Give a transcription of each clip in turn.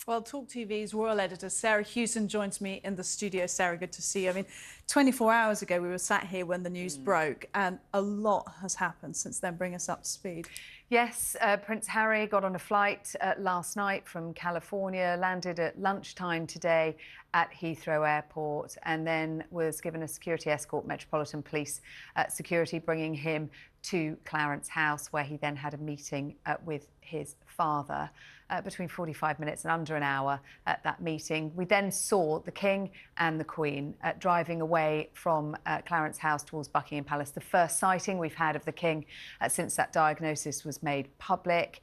Well, TalkTV's royal editor Sarah Hewson joins me in the studio. Sarah, good to see you. I mean, 24 hours ago we were sat here when the news broke, and a lot has happened since then. Bring us up to speed. Yes, Prince Harry got on a flight last night from California, landed at lunchtime today at Heathrow Airport, and then was given a security escort, Metropolitan Police security, bringing him to Clarence House, where he then had a meeting with his father. Between 45 minutes and under an hour at that meeting. We then saw the King and the Queen driving away from Clarence House towards Buckingham Palace. The first sighting we've had of the King since that diagnosis was made public,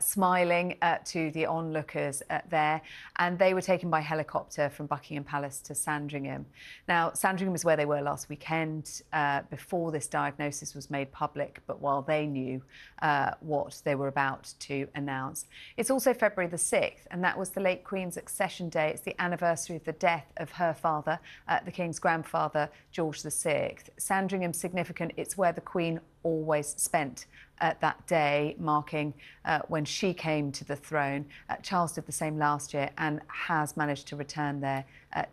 smiling to the onlookers there. And they were taken by helicopter from Buckingham Palace to Sandringham. Now, Sandringham is where they were last weekend before this diagnosis was made public, but while they knew what they were about to announce. It's also February the 6th, and that was the late Queen's accession day. It's the anniversary of the death of her father, the King's grandfather, George VI. Sandringham's significant. It's where the Queen always spent that day, marking when she came to the throne. Charles did the same last year and has managed to return there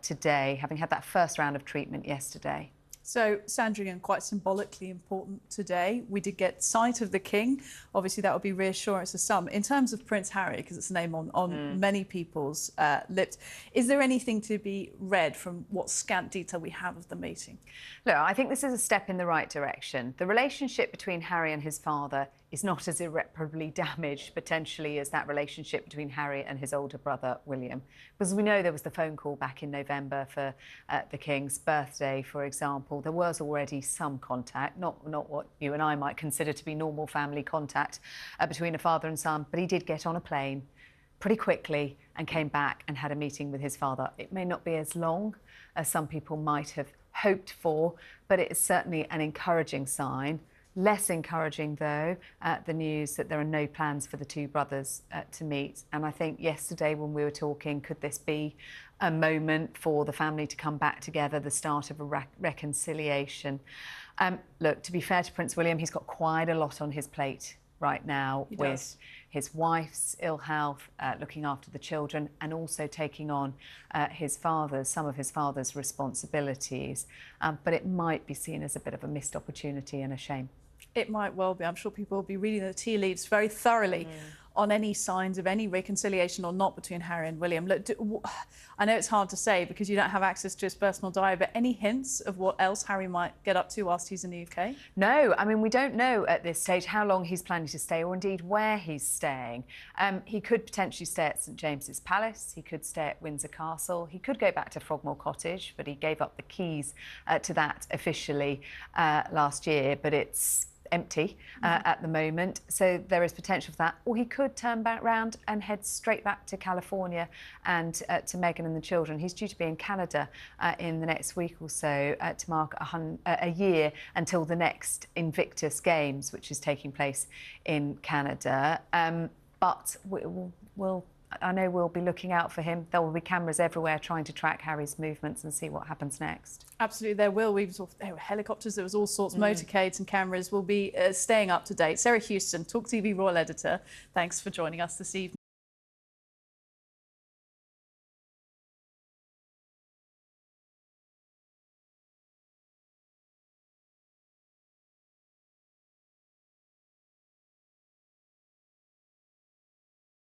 today, having had that first round of treatment yesterday. So, Sandringham, quite symbolically important today. We did get sight of the King. Obviously, that would be reassurance to some. In terms of Prince Harry, because it's a name on many people's lips, is there anything to be read from what scant detail we have of the meeting? Look, I think this is a step in the right direction. The relationship between Harry and his father is not as irreparably damaged, potentially, as that relationship between Harry and his older brother, William. Because we know there was the phone call back in November for the King's birthday, for example. There was already some contact, not what you and I might consider to be normal family contact between a father and son, but he did get on a plane pretty quickly and came back and had a meeting with his father. It may not be as long as some people might have hoped for, but it is certainly an encouraging sign. Less encouraging, though, the news that there are no plans for the two brothers to meet. And I think yesterday when we were talking, could this be a moment for the family to come back together, the start of a reconciliation? Look, to be fair to Prince William, he's got quite a lot on his plate right now with his wife's ill health, looking after the children, and also taking on some of his father's responsibilities. But it might be seen as a bit of a missed opportunity and a shame. It might well be. I'm sure people will be reading the tea leaves very thoroughly on any signs of any reconciliation or not between Harry and William. Look, I know it's hard to say because you don't have access to his personal diary, but any hints of what else Harry might get up to whilst he's in the UK? No, I mean, we don't know at this stage how long he's planning to stay or indeed where he's staying. He could potentially stay at St James's Palace, he could stay at Windsor Castle, he could go back to Frogmore Cottage, but he gave up the keys to that officially last year, but it's empty at the moment, so there is potential for that. Or he could turn back round and head straight back to California and to Meghan and the children. He's due to be in Canada in the next week or so to mark a year until the next Invictus Games, which is taking place in Canada. But I know we'll be looking out for him. There will be cameras everywhere trying to track Harry's movements and see what happens next. Absolutely, there will. There were helicopters, there was all sorts, motorcades and cameras. Will be staying up to date. Sarah Hewson, TalkTV Royal Editor, thanks for joining us this evening.